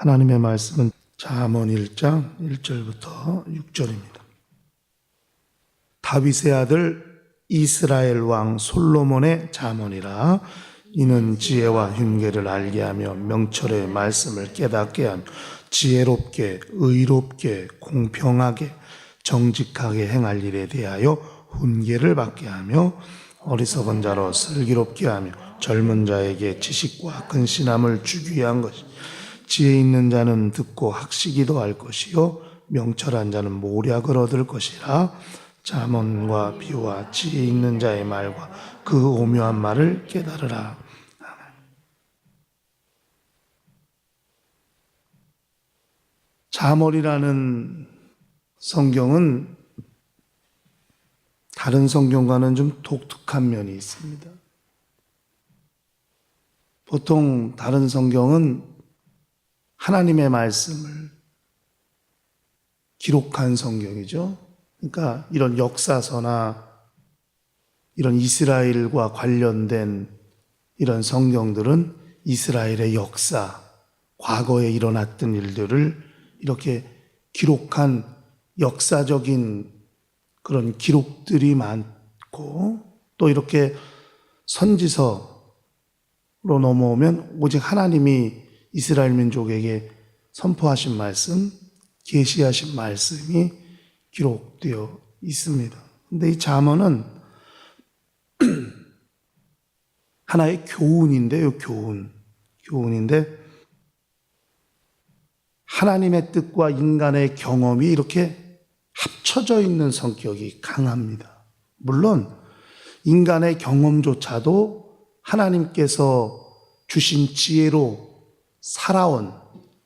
하나님의 말씀은 잠언 1장 1절부터 6절입니다. 다윗의 아들 이스라엘 왕 솔로몬의 잠언이라. 이는 지혜와 흉계를 알게 하며 명철의 말씀을 깨닫게 하며 지혜롭게 의롭게 공평하게 정직하게 행할 일에 대하여 훈계를 받게 하며 어리석은 자로 슬기롭게 하며 젊은 자에게 지식과 근신함을 주기 위한 것이. 지혜 있는 자는 듣고 학식이 더할 것이요 명철한 자는 모략을 얻을 것이라. 잠언과 비유와 지혜 있는 자의 말과 그 오묘한 말을 깨달으라. 잠언이라는 성경은 다른 성경과는 좀 독특한 면이 있습니다. 보통 다른 성경은 하나님의 말씀을 기록한 성경이죠. 그러니까 이런 역사서나 이런 이스라엘과 관련된 이런 성경들은 이스라엘의 역사, 과거에 일어났던 일들을 이렇게 기록한 역사적인 그런 기록들이 많고, 또 이렇게 선지서로 넘어오면 오직 하나님이 이스라엘 민족에게 선포하신 말씀, 계시하신 말씀이 기록되어 있습니다. 근데 이 잠언은 하나의 교훈인데요, 교훈인데 하나님의 뜻과 인간의 경험이 이렇게 합쳐져 있는 성격이 강합니다. 물론 인간의 경험조차도 하나님께서 주신 지혜로 살아온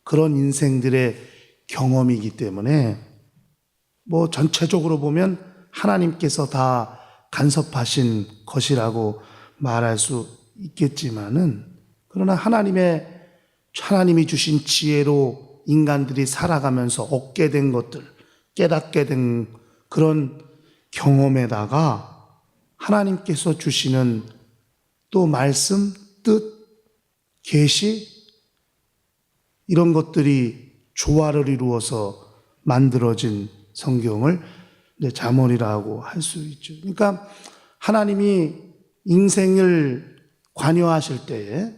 그런 인생들의 경험이기 때문에 전체적으로 보면 하나님께서 다 간섭하신 것이라고 말할 수 있겠지만은, 그러나 하나님이 주신 지혜로 인간들이 살아가면서 얻게 된 것들, 깨닫게 된 그런 경험에다가 하나님께서 주시는 또 말씀, 뜻, 계시, 이런 것들이 조화를 이루어서 만들어진 성경을 잠언이라고 할 수 있죠. 그러니까 하나님이 인생을 관여하실 때에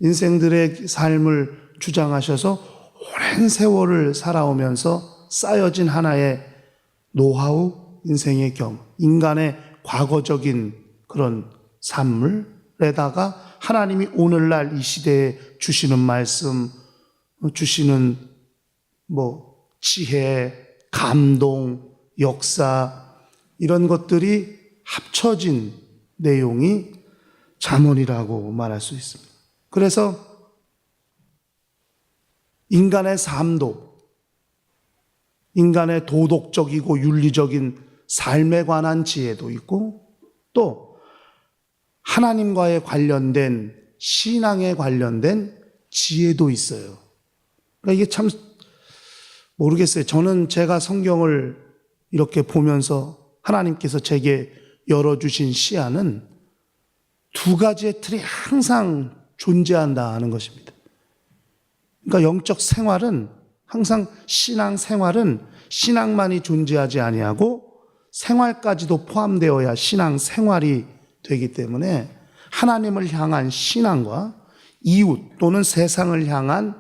인생들의 삶을 주장하셔서 오랜 세월을 살아오면서 쌓여진 하나의 노하우, 인생의 경험, 인간의 과거적인 그런 삶을에다가 하나님이 오늘날 이 시대에 주시는 말씀, 주시는 지혜, 감동, 역사, 이런 것들이 합쳐진 내용이 잠언이라고 말할 수 있습니다. 그래서 인간의 삶도, 인간의 도덕적이고 윤리적인 삶에 관한 지혜도 있고, 또 하나님과의 관련된 신앙에 관련된 지혜도 있어요. 그러니까 이게 참 모르겠어요. 저는 제가 성경을 이렇게 보면서 하나님께서 제게 열어주신 시야는 두 가지의 틀이 항상 존재한다 하는 것입니다. 그러니까 영적 생활은 항상, 신앙 생활은 신앙만이 존재하지 아니하고 생활까지도 포함되어야 신앙 생활이 되기 때문에 하나님을 향한 신앙과 이웃 또는 세상을 향한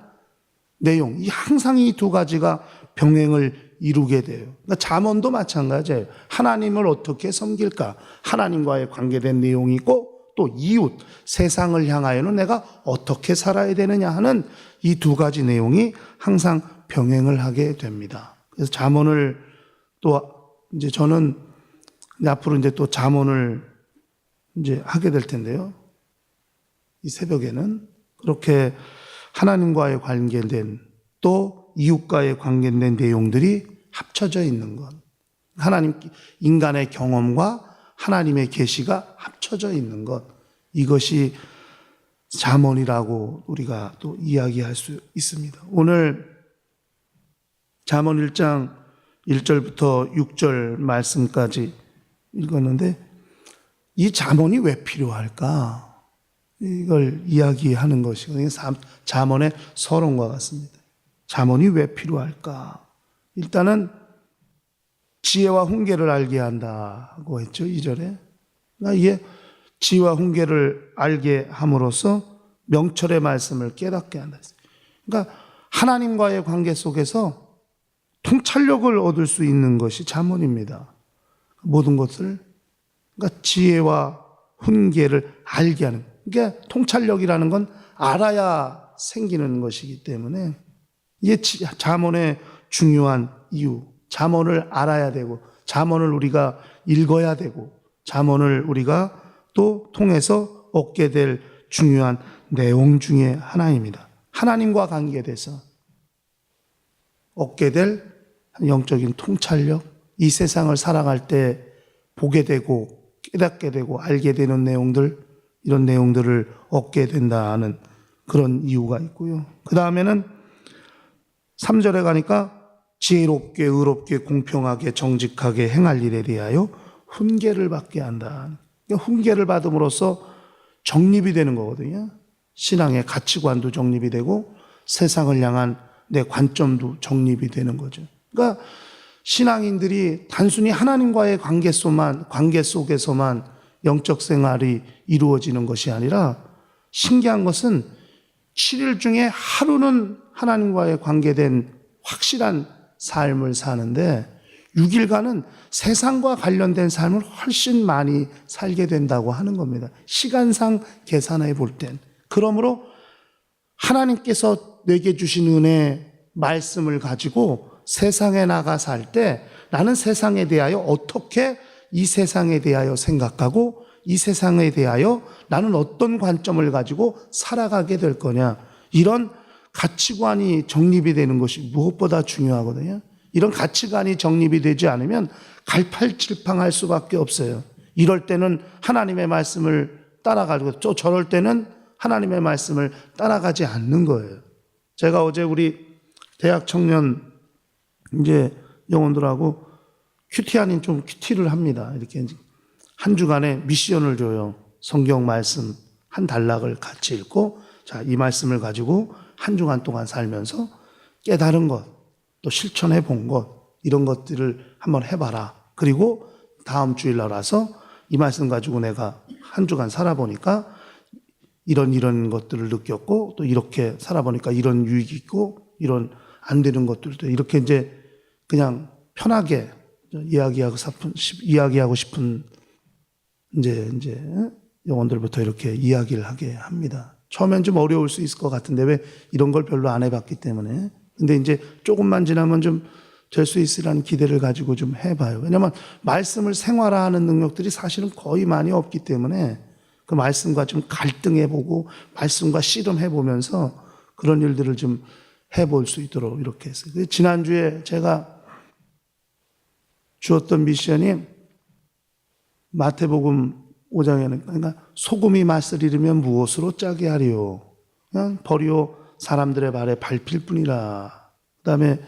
내용, 항상 이 두 가지가 병행을 이루게 돼요. 그러니까 잠언도 마찬가지예요. 하나님을 어떻게 섬길까? 하나님과의 관계된 내용이 있고, 또 이웃, 세상을 향하여는 내가 어떻게 살아야 되느냐 하는 이 두 가지 내용이 항상 병행을 하게 됩니다. 그래서 잠언을 저는 앞으로 또 잠언을 하게 될 텐데요. 이 새벽에는 그렇게 하나님과의 관계된, 또 이웃과의 관계된 내용들이 합쳐져 있는 것, 인간의 경험과 하나님의 계시가 합쳐져 있는 것, 이것이 잠언이라고 우리가 또 이야기할 수 있습니다. 오늘 잠언 1장 1절부터 6절 말씀까지 읽었는데, 이 잠언이 왜 필요할까? 이걸 이야기하는 것이거든요. 잠언의 서론과 같습니다. 잠언이 왜 필요할까? 일단은 지혜와 훈계를 알게 한다고 했죠, 2절에. 그러니까 이게 지혜와 훈계를 알게 함으로써 명철의 말씀을 깨닫게 한다. 그러니까 하나님과의 관계 속에서 통찰력을 얻을 수 있는 것이 잠언입니다. 모든 것을, 그러니까 지혜와 훈계를 알게 하는. 그러니까 통찰력이라는 건 알아야 생기는 것이기 때문에 이게 잠언의 중요한 이유. 잠언을 알아야 되고, 잠언을 우리가 읽어야 되고, 잠언을 우리가 또 통해서 얻게 될 중요한 내용 중에 하나입니다. 하나님과 관계돼서 얻게 될 영적인 통찰력, 이 세상을 살아갈 때 보게 되고 깨닫게 되고 알게 되는 내용들, 이런 내용들을 얻게 된다는 그런 이유가 있고요. 그 다음에는 3절에 가니까 지혜롭게 의롭게 공평하게 정직하게 행할 일에 대하여 훈계를 받게 한다. 그러니까 훈계를 받음으로써 정립이 되는 거거든요. 신앙의 가치관도 정립이 되고 세상을 향한 내 관점도 정립이 되는 거죠. 그러니까 신앙인들이 단순히 하나님과의 관계 속에서만 영적 생활이 이루어지는 것이 아니라 신기한 것은 7일 중에 하루는 하나님과의 관계된 확실한 삶을 사는데 6일간은 세상과 관련된 삶을 훨씬 많이 살게 된다고 하는 겁니다. 시간상 계산해 볼 땐. 그러므로 하나님께서 내게 주신 은혜 말씀을 가지고 세상에 나가 살 때 나는 세상에 대하여 어떻게 이 세상에 대하여 생각하고 이 세상에 대하여 나는 어떤 관점을 가지고 살아가게 될 거냐. 이런 가치관이 정립이 되는 것이 무엇보다 중요하거든요. 이런 가치관이 정립이 되지 않으면 갈팔질팡할 수밖에 없어요. 이럴 때는 하나님의 말씀을 따라가고 또 저럴 때는 하나님의 말씀을 따라가지 않는 거예요. 제가 어제 우리 대학 청년 이제 영혼들하고 큐티 아닌 좀 큐티를 합니다. 이렇게 한 주간의 미션을 줘요. 성경 말씀 한 단락을 같이 읽고 자, 이 말씀을 가지고 한 주간 동안 살면서 깨달은 것, 또 실천해 본 것, 이런 것들을 한번 해봐라. 그리고 다음 주일날 와서 이 말씀 가지고 내가 한 주간 살아보니까 이런 것들을 느꼈고 또 이렇게 살아보니까 이런 유익이 있고 이런 안 되는 것들도 이렇게 이제 그냥 편하게 이야기하고 싶은 이제 영혼들부터 이렇게 이야기를 하게 합니다. 처음엔 좀 어려울 수 있을 것 같은데 왜 이런 걸 별로 안 해봤기 때문에. 근데 이제 조금만 지나면 좀 될 수 있으라는 기대를 가지고 좀 해봐요. 왜냐하면 말씀을 생활화하는 능력들이 사실은 거의 많이 없기 때문에 그 말씀과 좀 갈등해보고 말씀과 씨름해보면서 그런 일들을 좀 해볼 수 있도록 이렇게 했어요. 지난주에 제가 주었던 미션이 마태복음 5장에는 그러니까 소금이 맛을 잃으면 무엇으로 짜게 하리요? 그냥 버리오 사람들의 발에 밟힐 뿐이라. 그 다음에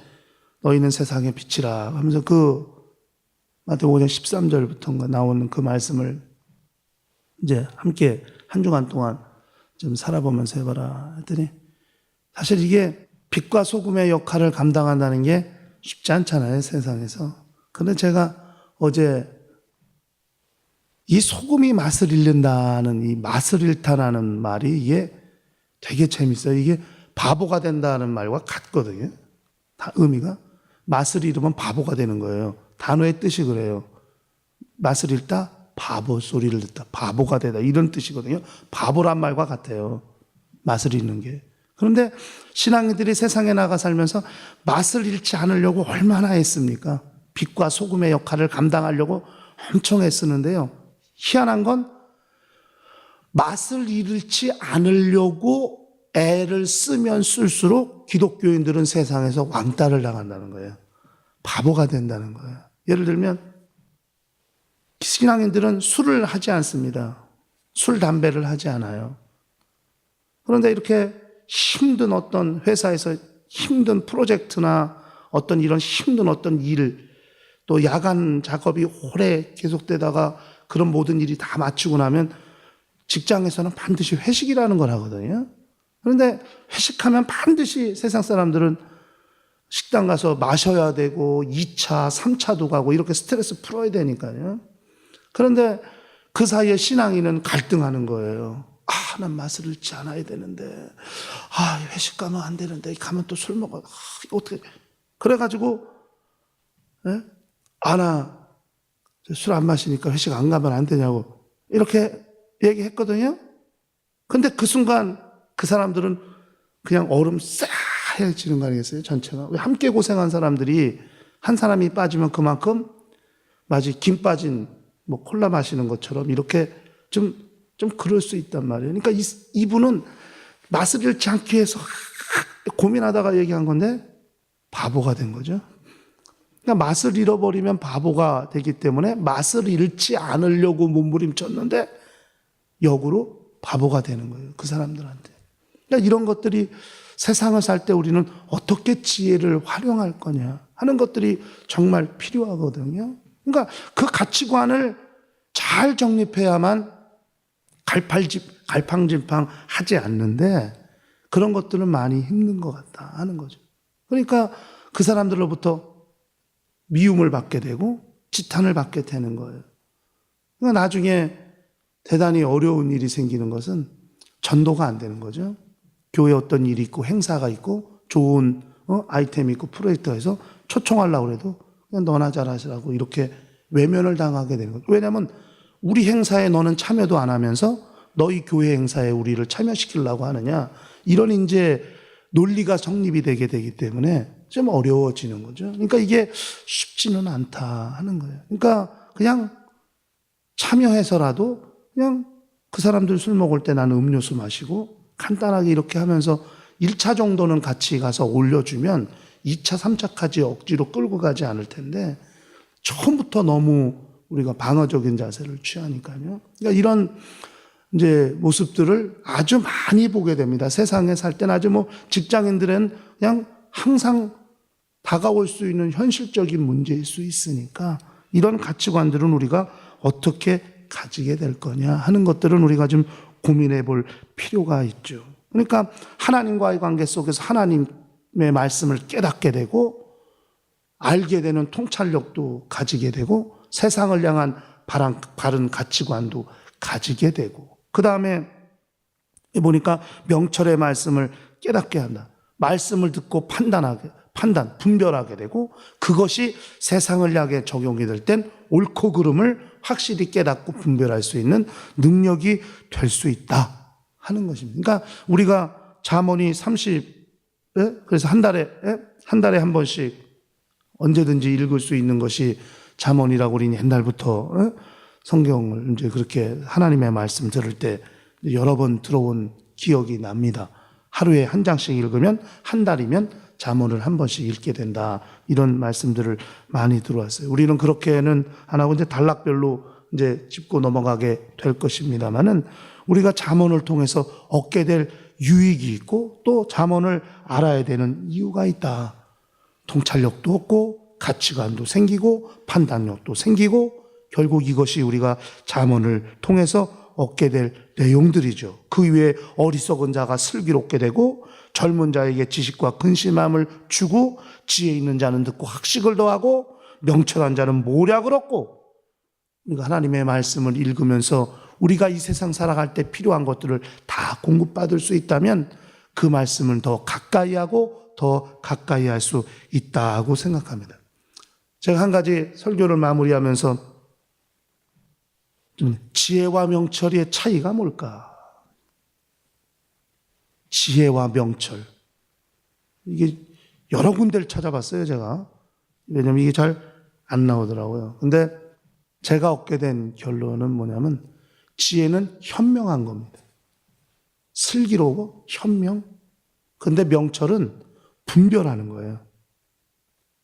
너희는 세상의 빛이라 하면서 그 마태복음 5장 13절부터 나오는 그 말씀을 이제 함께 한 주간 동안 좀 살아보면서 해봐라 했더니 사실 이게 빛과 소금의 역할을 감당한다는 게 쉽지 않잖아요, 세상에서. 그런데 제가 어제 이 소금이 맛을 잃는다는 이 맛을 잃다라는 말이 이게 되게 재밌어요. 이게 바보가 된다는 말과 같거든요. 다 의미가. 맛을 잃으면 바보가 되는 거예요. 단어의 뜻이 그래요. 맛을 잃다, 바보 소리를 듣다, 바보가 되다 이런 뜻이거든요. 바보란 말과 같아요. 맛을 잃는 게. 그런데 신앙인들이 세상에 나가 살면서 맛을 잃지 않으려고 얼마나 애씁니까? 빛과 소금의 역할을 감당하려고 엄청 애쓰는데요. 희한한 건 맛을 잃지 않으려고 애를 쓰면 쓸수록 기독교인들은 세상에서 왕따를 당한다는 거예요. 바보가 된다는 거예요. 예를 들면 신앙인들은 술을 하지 않습니다. 술, 담배를 하지 않아요. 그런데 이렇게 힘든 어떤 회사에서 힘든 프로젝트나 어떤 이런 힘든 어떤 일, 또 야간 작업이 오래 계속되다가 그런 모든 일이 다 마치고 나면 직장에서는 반드시 회식이라는 걸 하거든요. 그런데 회식하면 반드시 세상 사람들은 식당 가서 마셔야 되고 2차, 3차도 가고 이렇게 스트레스 풀어야 되니까요. 그런데 그 사이에 신앙인은 갈등하는 거예요. 난 맛을 잃지 않아야 되는데, 회식 가면 안 되는데, 가면 또 술 먹어. 이거 어떻게. 그래가지고, 나 술 안 마시니까 회식 안 가면 안 되냐고. 이렇게 얘기했거든요. 근데 그 순간 그 사람들은 그냥 얼음 싸해지는 거 아니겠어요? 전체가. 함께 고생한 사람들이 한 사람이 빠지면 그만큼 마치 김 빠진 뭐 콜라 마시는 것처럼 이렇게 좀 그럴 수 있단 말이에요. 그러니까 이분은 맛을 잃지 않기 위해서 고민하다가 얘기한 건데 바보가 된 거죠. 그러니까 맛을 잃어버리면 바보가 되기 때문에 맛을 잃지 않으려고 몸부림쳤는데 역으로 바보가 되는 거예요. 그 사람들한테. 그러니까 이런 것들이 세상을 살 때 우리는 어떻게 지혜를 활용할 거냐 하는 것들이 정말 필요하거든요. 그러니까 그 가치관을 잘 정립해야만 갈팡질팡 하지 않는데 그런 것들은 많이 힘든 것 같다 하는 거죠. 그러니까 그 사람들로부터 미움을 받게 되고 지탄을 받게 되는 거예요. 그러니까 나중에 대단히 어려운 일이 생기는 것은 전도가 안 되는 거죠. 교회에 어떤 일이 있고 행사가 있고 좋은 아이템이 있고 프로젝트가 있어 초청하려고 해도 그냥 너나 잘하시라고 이렇게 외면을 당하게 되는 거죠. 왜냐하면 우리 행사에 너는 참여도 안 하면서 너희 교회 행사에 우리를 참여시키려고 하느냐 이런 이제 논리가 성립이 되게 되기 때문에 좀 어려워지는 거죠. 그러니까 이게 쉽지는 않다 하는 거예요. 그러니까 그냥 참여해서라도 그냥 그 사람들 술 먹을 때 나는 음료수 마시고 간단하게 이렇게 하면서 1차 정도는 같이 가서 올려주면 2차, 3차까지 억지로 끌고 가지 않을 텐데 처음부터 너무 우리가 방어적인 자세를 취하니까요. 그러니까 이런 이제 모습들을 아주 많이 보게 됩니다. 세상에 살 때는 아주 직장인들은 그냥 항상 다가올 수 있는 현실적인 문제일 수 있으니까 이런 가치관들은 우리가 어떻게 가지게 될 거냐 하는 것들은 우리가 좀 고민해 볼 필요가 있죠. 그러니까 하나님과의 관계 속에서 하나님의 말씀을 깨닫게 되고 알게 되는 통찰력도 가지게 되고 세상을 향한 바른 가치관도 가지게 되고 그 다음에 보니까 명철의 말씀을 깨닫게 한다. 말씀을 듣고 분별하게 되고 그것이 세상을 향해 적용이 될 땐 옳고 그름을 확실히 깨닫고 분별할 수 있는 능력이 될 수 있다 하는 것입니다. 그러니까 우리가 잠언이 그래서 한 달에 한 번씩 언제든지 읽을 수 있는 것이 잠언이라고 우리는 옛날부터 성경을 이제 그렇게 하나님의 말씀 들을 때 여러 번 들어온 기억이 납니다. 하루에 한 장씩 읽으면 한 달이면 잠언을 한 번씩 읽게 된다. 이런 말씀들을 많이 들어왔어요. 우리는 그렇게는 안 하고 이제 단락별로 이제 짚고 넘어가게 될 것입니다만은 우리가 잠언을 통해서 얻게 될 유익이 있고 또 잠언을 알아야 되는 이유가 있다. 통찰력도 얻고 가치관도 생기고 판단력도 생기고 결국 이것이 우리가 잠언을 통해서 얻게 될 내용들이죠. 그 위에 어리석은 자가 슬기롭게 되고 젊은 자에게 지식과 근심함을 주고 지혜 있는 자는 듣고 학식을 더하고 명철한 자는 모략을 얻고 우리가 하나님의 말씀을 읽으면서 우리가 이 세상 살아갈 때 필요한 것들을 다 공급받을 수 있다면 그 말씀을 더 가까이 하고 더 가까이 할 수 있다고 생각합니다. 제가 한 가지 설교를 마무리하면서 지혜와 명철의 차이가 뭘까? 지혜와 명철. 이게 여러 군데를 찾아봤어요, 제가. 왜냐면 이게 잘 안 나오더라고요. 근데 제가 얻게 된 결론은 뭐냐면 지혜는 현명한 겁니다. 슬기로워, 현명. 근데 명철은 분별하는 거예요.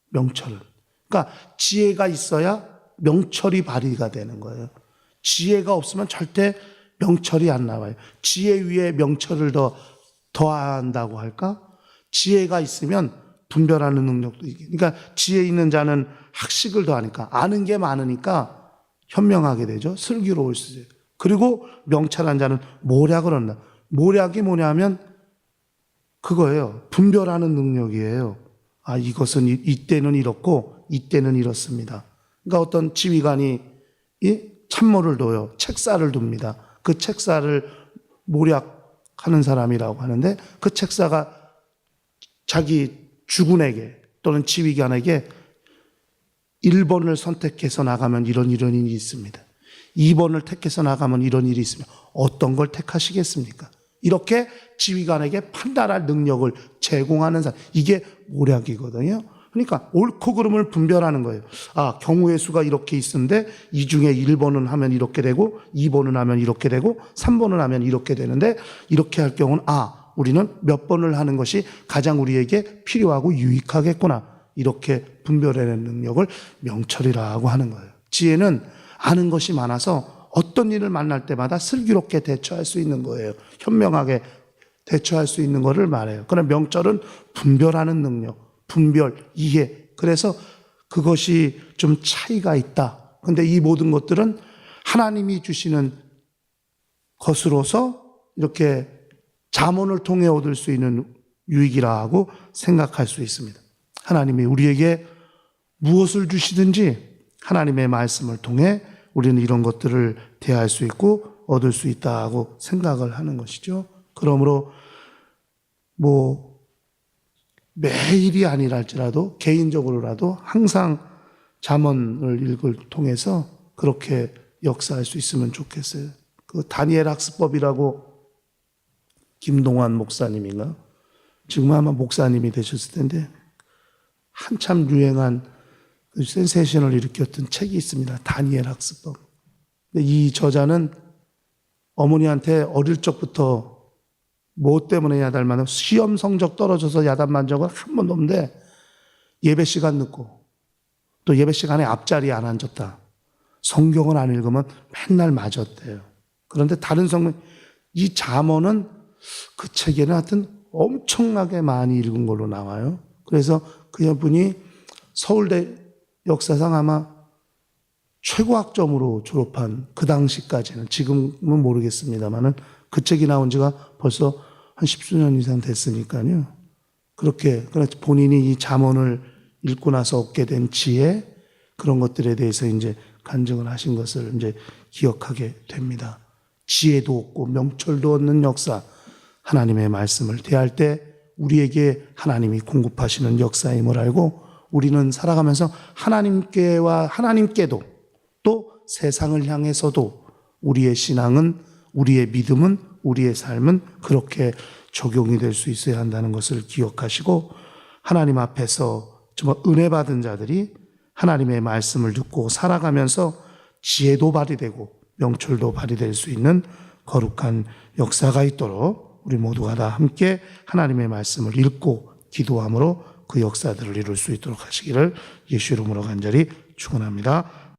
명철은. 그러니까 지혜가 있어야 명철이 발휘가 되는 거예요. 지혜가 없으면 절대 명철이 안 나와요. 지혜 위에 명철을 더한다고 할까? 지혜가 있으면 분별하는 능력도 있게. 그러니까 지혜 있는 자는 학식을 더하니까 아는 게 많으니까 현명하게 되죠. 슬기로울 수 있어요. 그리고 명철한 자는 모략을 얻는다. 모략이 뭐냐면 그거예요. 분별하는 능력이에요. 아, 이것은 이때는 이렇고 이때는 이렇습니다. 그러니까 어떤 지휘관이 이 참모를 둬요. 책사를 둡니다. 그 책사를 모략하는 사람이라고 하는데 그 책사가 자기 주군에게 또는 지휘관에게 1번을 선택해서 나가면 이런 일이 있습니다. 2번을 택해서 나가면 이런 일이 있습니다. 어떤 걸 택하시겠습니까? 이렇게 지휘관에게 판단할 능력을 제공하는 사람, 이게 모략이거든요. 그러니까 옳고 그름을 분별하는 거예요. 아, 경우의 수가 이렇게 있는데 이 중에 1번은 하면 이렇게 되고 2번은 하면 이렇게 되고 3번은 하면 이렇게 되는데 이렇게 할 경우는 우리는 몇 번을 하는 것이 가장 우리에게 필요하고 유익하겠구나. 이렇게 분별해내는 능력을 명철이라고 하는 거예요. 지혜는 아는 것이 많아서 어떤 일을 만날 때마다 슬기롭게 대처할 수 있는 거예요. 현명하게 대처할 수 있는 것을 말해요. 그러나 명철은 분별하는 능력, 분별, 이해. 그래서 그것이 좀 차이가 있다. 그런데 이 모든 것들은 하나님이 주시는 것으로서 이렇게 잠언을 통해 얻을 수 있는 유익이라고 생각할 수 있습니다. 하나님이 우리에게 무엇을 주시든지 하나님의 말씀을 통해 우리는 이런 것들을 대할 수 있고 얻을 수 있다고 생각을 하는 것이죠. 그러므로 매일이 아니랄지라도 개인적으로라도 항상 잠언을 읽을 통해서 그렇게 역사할 수 있으면 좋겠어요. 그 다니엘 학습법이라고 김동환 목사님인가? 지금 아마 목사님이 되셨을 텐데 한참 유행한 그 센세이션을 일으켰던 책이 있습니다. 다니엘 학습법. 근데 이 저자는 어머니한테 어릴 적부터 뭐 때문에 야단만 시험 성적 떨어져서 야단만 적은 한 번도 없는데 예배 시간 늦고 또 예배 시간에 앞자리에 안 앉았다. 성경을 안 읽으면 맨날 맞았대요. 그런데 다른 성경, 이 잠언은 그 책에는 하여튼 엄청나게 많이 읽은 걸로 나와요. 그래서 그 분이 서울대 역사상 아마 최고 학점으로 졸업한 그 당시까지는, 지금은 모르겠습니다만은 그 책이 나온 지가 벌써 한 10수년 이상 됐으니까요. 그렇게 본인이 이 잠언을 읽고 나서 얻게 된 지혜, 그런 것들에 대해서 이제 간증을 하신 것을 이제 기억하게 됩니다. 지혜도 얻고 명철도 얻는 역사, 하나님의 말씀을 대할 때 우리에게 하나님이 공급하시는 역사임을 알고 우리는 살아가면서 하나님께도 또 세상을 향해서도 우리의 신앙은, 우리의 믿음은, 우리의 삶은 그렇게 적용이 될 수 있어야 한다는 것을 기억하시고, 하나님 앞에서 정말 은혜 받은 자들이 하나님의 말씀을 듣고 살아가면서 지혜도 발휘되고 명철도 발휘될 수 있는 거룩한 역사가 있도록 우리 모두가 다 함께 하나님의 말씀을 읽고 기도함으로 그 역사들을 이룰 수 있도록 하시기를 예수 이름으로 간절히 축원합니다.